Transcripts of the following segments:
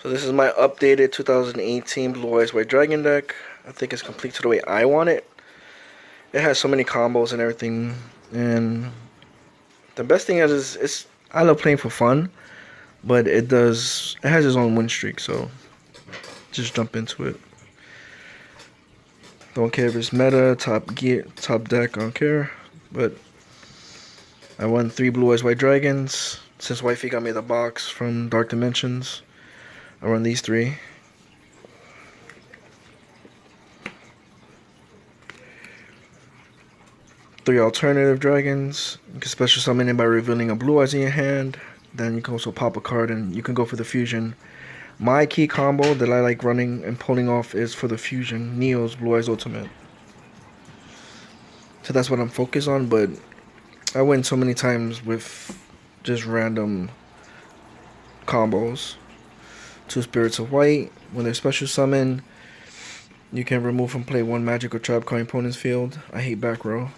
So this is my updated 2018 Blue Eyes White Dragon deck. I think it's complete to the way I want it. It has so many combos and everything, and the best thing is it's I love playing for fun, but it has its own win streak, so just jump into it. Don't care if it's meta, top gear, top deck, I don't care. But I won 3 Blue Eyes White Dragons since Wifey got me the box from Dark Dimensions. I run these 3. Three alternative dragons. You can special summon it by revealing a Blue Eyes in your hand. Then you can also pop a card and you can go for the fusion. My key combo that I like running and pulling off is for the fusion, Neo's Blue Eyes Ultimate. So that's what I'm focused on, but I win so many times with just random combos. 2 Spirits of White. When they're special summon, you can remove from play 1 magic or trap card in opponent's field. I hate back row.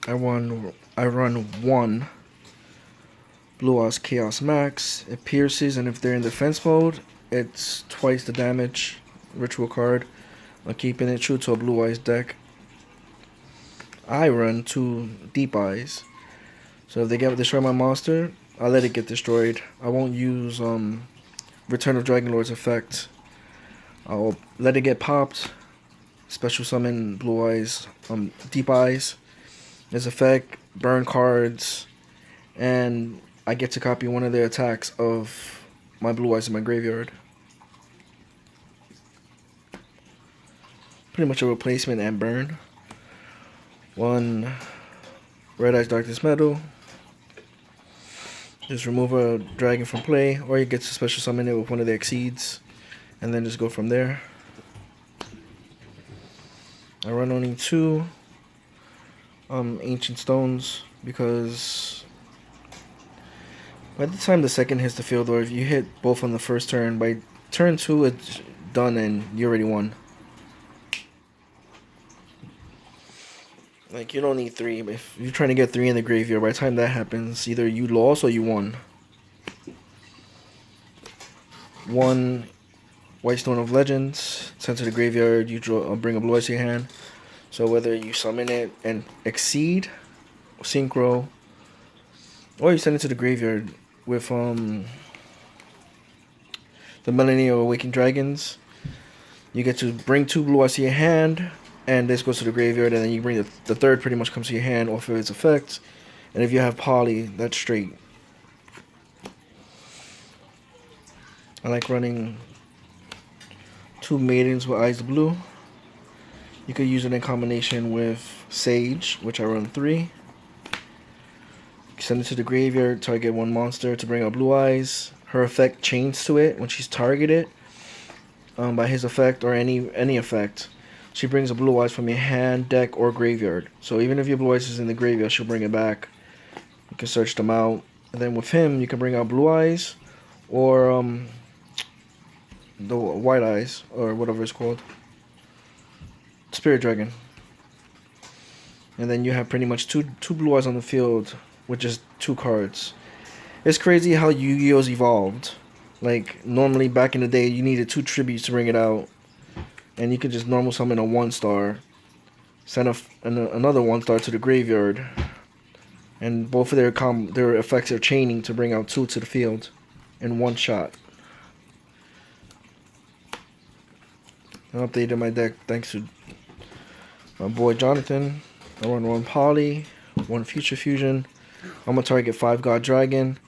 I run 1 Blue Eyes Chaos Max. It pierces, and if they're in defense mode, it's twice the damage. Ritual card. I'm keeping it true to a Blue Eyes deck. I run 2 Deep Eyes. So if they destroy my monster, I'll let it get destroyed. I won't use Return of Dragon Lord's effect. I'll let it get popped. Special summon Blue Eyes, Deep Eyes. His effect, burn cards, and I get to copy one of the attacks of my Blue Eyes in my graveyard. Pretty much a replacement and burn. 1 Red Eyes Darkness Metal. Just remove a dragon from play, or you get to special summon it with one of the exceeds, and then just go from there. I run only 2 Ancient Stones because by the time the second hits the field, or if you hit both on the first turn, by turn 2 it's done and you already won. Like, you don't need 3. If you're trying to get 3 in the graveyard, by the time that happens, either you lost or you won. 1 White Stone of Legends. Sent to the graveyard, you bring a Blue Eyes to your hand. So whether you summon it and exceed, synchro, or you send it to the graveyard with the Millennial Awakened Dragons, you get to bring 2 Blue Eyes to your hand, and this goes to the graveyard, and then you bring the third pretty much comes to your hand off of its effect. And if you have Poly, that's straight. I like running 2 Maidens with Eyes Blue. You could use it in combination with Sage, which I run 3. Send it to the graveyard, target 1 monster to bring out Blue Eyes. Her effect chains to it when she's targeted by his effect or any effect. She brings a Blue Eyes from your hand, deck, or graveyard. So even if your Blue Eyes is in the graveyard, she'll bring it back. You can search them out. And then with him, you can bring out Blue Eyes or the White Eyes, or whatever it's called. Spirit Dragon. And then you have pretty much two Blue Eyes on the field with just 2 cards. It's crazy how Yu-Gi-Oh's evolved. Like, normally back in the day, you needed 2 tributes to bring it out. And you could just normal summon a 1-star. Send another 1-star to the graveyard. And both of their effects are chaining to bring out 2 to the field in 1 shot. I updated my deck thanks to my boy Jonathan. I run 1 Poly, 1 Future Fusion. I'm gonna target 5 God Dragon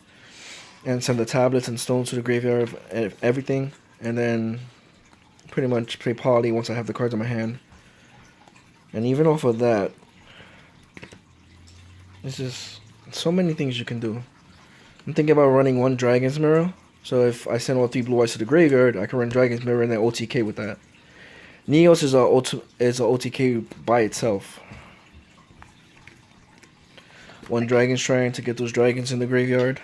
and send the tablets and stones to the graveyard of everything, and then pretty much play Poly once I have the cards in my hand. And even off of that, it's just so many things you can do. I'm thinking about running 1 Dragon's Mirror. So if I send all 3 Blue Eyes to the graveyard, I can run Dragon's Mirror and then OTK with that. Neos is a OTK by itself. 1 Dragon Shrine to get those dragons in the graveyard.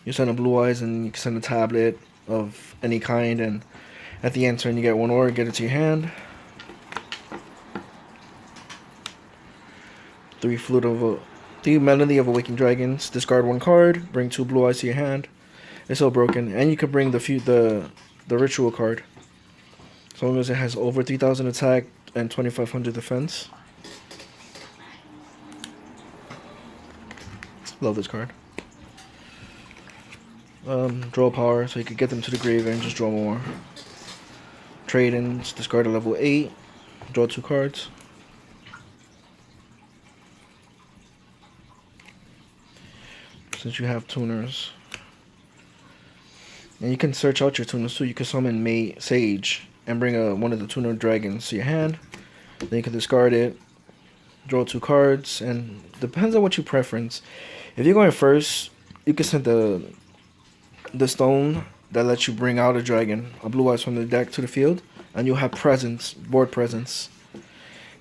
You send a Blue Eyes and you can send a tablet of any kind, and at the end turn you get 1 aura, get it to your hand. 3 Flute of The Melody of Awakened Dragons. Discard one card. Bring 2 blue eyes to your hand. It's all broken, and you can bring the ritual card. As long as it has over 3,000 attack and 2,500 defense. Love this card. Draw power, so you could get them to the grave and just draw more. Trade-ins, discard a level 8, draw 2 cards. Since you have tuners. And you can search out your tuners too. You can summon Sage and bring one of the tuner dragons to your hand. Then you can discard it, draw 2 cards, and depends on what you preference. If you're going first, you can send the stone that lets you bring out a dragon, a blue eyes from the deck to the field, and you'll have presence, board presence.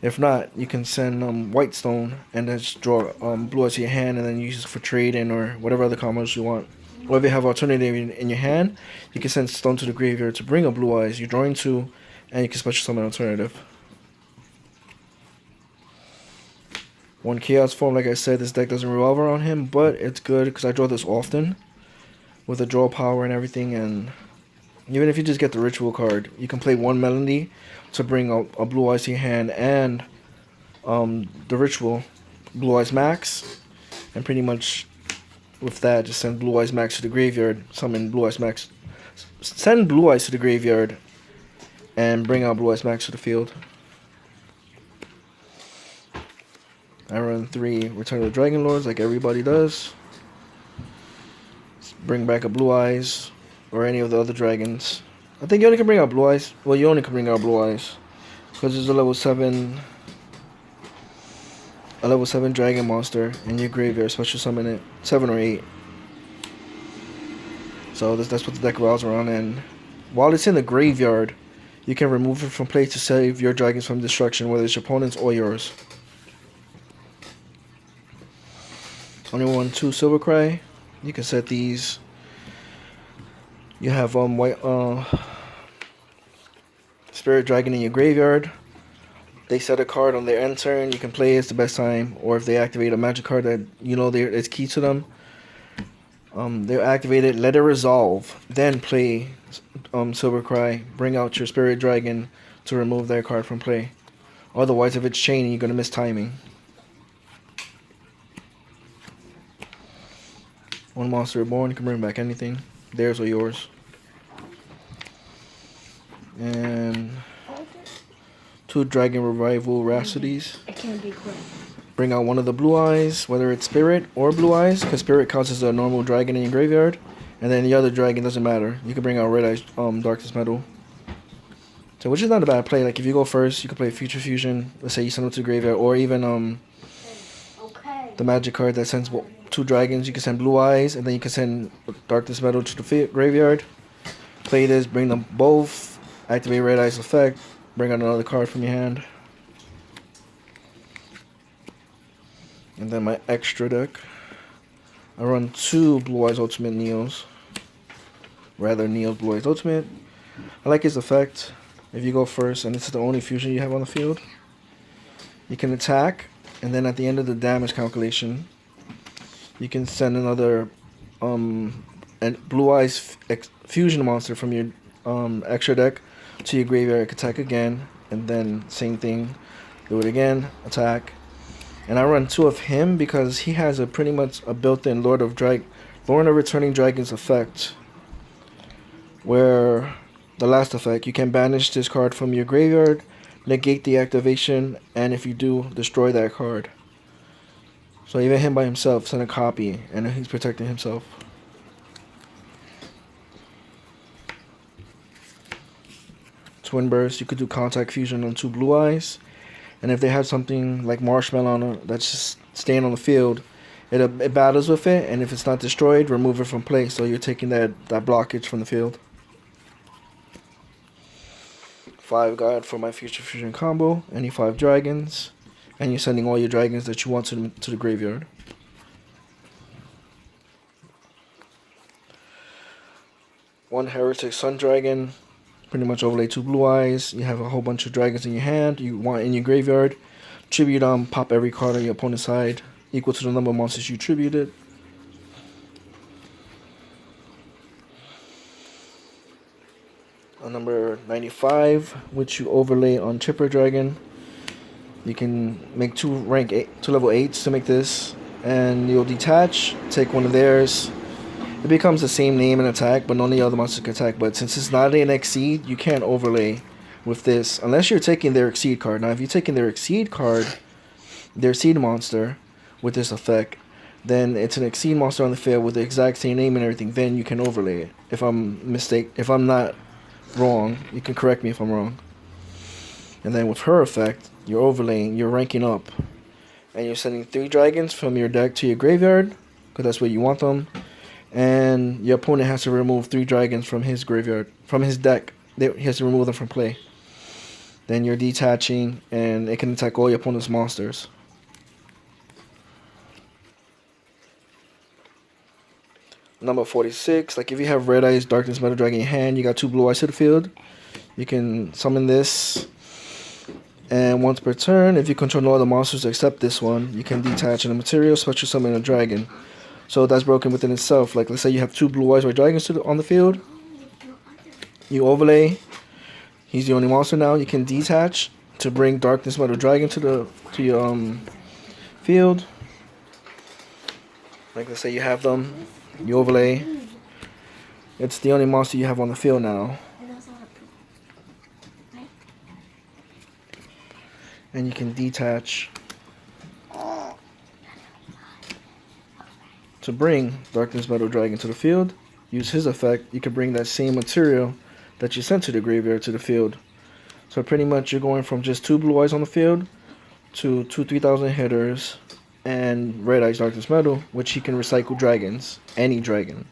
If not, you can send white stone and then just draw blue eyes to your hand and then use it for trading or whatever other combos you want. Or if you have alternative in your hand, you can send stone to the graveyard to bring a blue eyes. You're drawing 2, and you can special summon alternative. 1 chaos form, like I said, this deck doesn't revolve around him, but it's good because I draw this often with the draw power and everything. And even if you just get the ritual card, you can play 1 Melody to bring a blue eyes to your hand and the ritual blue eyes max, and pretty much with that, just send blue eyes max to the graveyard, summon blue eyes max, send blue eyes to the graveyard, and bring out blue eyes max to the field. I run 3 Return of the Dragon Lords like everybody does. Bring back a blue eyes or any of the other dragons. I think you only can bring out blue eyes. Well, you only can bring out blue eyes because there's a level 7 dragon monster in your graveyard. Special summon it 7 or 8. So that's what the deck revolves around. And while it's in the graveyard, you can remove it from play to save your dragons from destruction, whether it's your opponent's or yours. Only 1, 2 Silvercry. You can set these. You have white Spirit Dragon in your graveyard. They set a card on their end turn. You can play it's the best time, or if they activate a magic card that you know it's key to them, they're activated. Let it resolve. Then play Silvercry. Bring out your Spirit Dragon to remove their card from play. Otherwise, if it's chaining, you're gonna miss timing. 1 monster reborn. You can bring back anything. Theirs or yours. And 2 Dragon Revival Rhapsodies. It can be quick. Bring out 1 of the blue eyes, whether it's Spirit or blue eyes, because Spirit counts as a normal dragon in your graveyard. And then the other dragon doesn't matter. You can bring out Red Eyes Darkness Metal. So which is not a bad play. Like if you go first, you can play Future Fusion. Let's say you send them to the graveyard, or even the magic card that sends 2 dragons. You can send blue eyes, and then you can send Darkness Metal to the graveyard. Play this, bring them both, activate Red Eyes effect, bring out another card from your hand. And then my extra deck, I run 2 Blue Eyes Ultimate Neos. Rather, Neos Blue Eyes Ultimate. I like his effect. If you go first, and this is the only fusion you have on the field, you can attack, and then at the end of the damage calculation, you can send another Blue Eyes fusion monster from your extra deck to your graveyard. Attack again, and then same thing, do it again, attack. And I run 2 of him because he has a pretty much a built-in Lord of Returning Dragons effect, where the last effect, you can banish this card from your graveyard, negate the activation, and if you do, destroy that card. So even him by himself, send a copy, and he's protecting himself. Twin Burst, you could do Contact Fusion on 2 Blue Eyes, and if they have something like Marshmallow on it that's just staying on the field, it battles with it, and if it's not destroyed, remove it from play, so you're taking that blockage from the field. 5 God for my Future Fusion combo, any 5 dragons, and you're sending all your dragons that you want to the graveyard. One Heretic Sun Dragon, pretty much overlay 2 Blue Eyes. You have a whole bunch of dragons in your hand you want in your graveyard. Tribute pop every card on your opponent's side. equal to the number of monsters you tributed. On number 95, which you overlay on Chipper Dragon, you can make two level 8s to make this, and you'll detach, take one of theirs. It becomes the same name and attack, but none of the other monsters can attack. But since it's not an Exceed, you can't overlay with this unless you're taking their Exceed card. Now, if you're taking their Exceed card, their Exceed monster with this effect, then it's an Exceed monster on the field with the exact same name and everything. Then you can overlay it. If I'm not wrong, you can correct me if I'm wrong. And then with her effect, you're overlaying, you're ranking up, and you're sending 3 dragons from your deck to your graveyard, because that's where you want them. And your opponent has to remove 3 dragons from his graveyard, from his deck. He has to remove them from play. Then you're detaching, and it can attack all your opponent's monsters. Number 46, like if you have Red Eyes, Darkness Metal Dragon in your hand, you got 2 Blue Eyes to the field. You can summon this. And once per turn, if you control no other monsters except this one, you can detach in a material, special summon a dragon. So that's broken within itself. Like let's say you have 2 Blue Eyes White Dragons on the field. You overlay. He's the only monster now. You can detach to bring Darkness Metal Dragon to your field. Like let's say you have them. You overlay. It's the only monster you have on the field now. And you can detach to bring Darkness Metal Dragon to the field. Use his effect. You can bring that same material that you sent to the graveyard to the field. So pretty much you're going from just 2 Blue Eyes on the field to 2 3,000 hitters and Red Eyes Darkness Metal, which he can recycle dragons. Any dragon.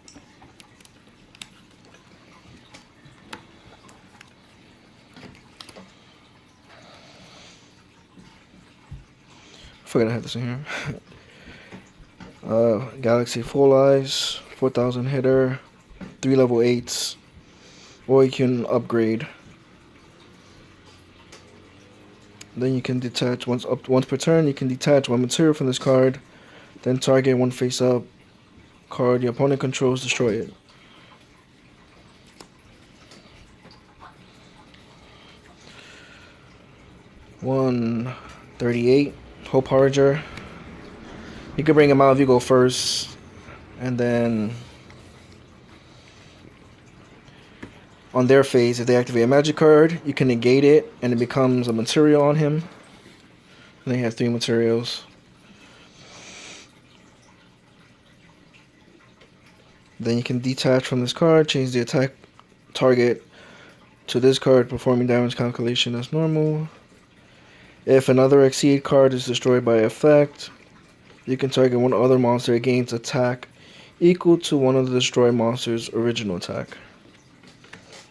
I forgot I had this in here. Galaxy Full Eyes, 4,000 hitter, 3 level 8s, or you can upgrade. Then you can detach once per turn. You can detach 1 material from this card, then target 1 face-up card your opponent controls, destroy it. $138. Hope Harger. You can bring him out if you go first, and then on their phase, if they activate a magic card, you can negate it, and it becomes a material on him. And they have 3 materials. Then you can detach from this card, change the attack target to this card, performing damage calculation as normal. If another Exceed card is destroyed by effect, you can target one other monster. It gains attack equal to one of the destroyed monster's original attack.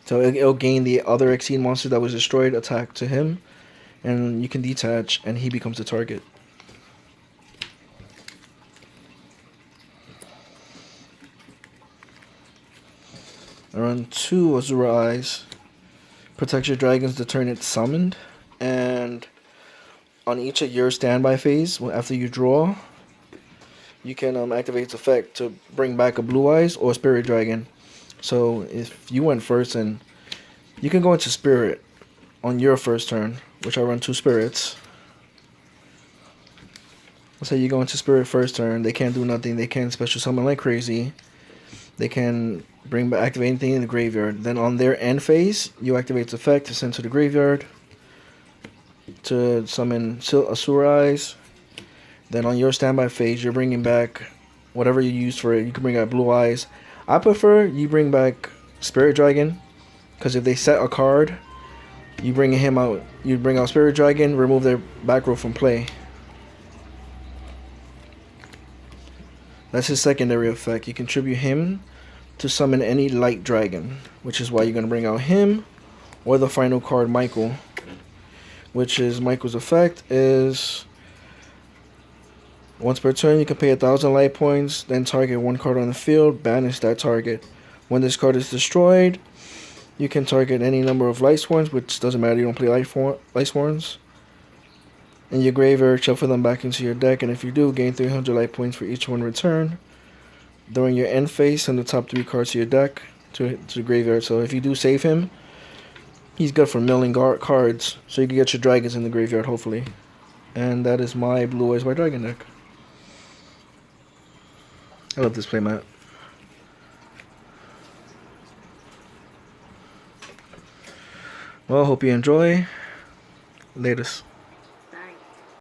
So it'll gain the other Exceed monster that was destroyed attack to him, and you can detach, and he becomes the target. I run 2 Azura Eyes. Protect your dragons the turn it's summoned, and on each of your standby phase, after you draw, you can activate its effect to bring back a Blue Eyes or a Spirit Dragon. So if you went first, and you can go into Spirit on your first turn, which I run 2 Spirits. Let's say you go into Spirit first turn, they can't do nothing. They can special summon like crazy. They can activate anything in the graveyard. Then on their end phase, you activate its effect to send to the graveyard to summon Azura Eyes. Then on your standby phase, you're bringing back whatever you used for it. You can bring out Blue Eyes. I prefer you bring back Spirit Dragon, because if they set a card, you bring him out. You bring out Spirit Dragon, remove their back row from play. That's his secondary effect. You contribute him to summon any light dragon, which is why you're going to bring out him or the final card, Michael, which is Michael's effect is once per turn you can pay 1,000 light points, then target 1 card on the field, banish that target. When this card is destroyed, you can target any number of light swarms, which doesn't matter, you don't play light swarms, in your graveyard, shuffle them back into your deck, and if you do, gain 300 life points for each one return. During your end phase, send the top 3 cards to your deck to the graveyard. So if you do save him, he's good for milling cards, so you can get your dragons in the graveyard, hopefully. And that is my Blue Eyes White Dragon deck. I love this playmat. Well, hope you enjoy. Latest.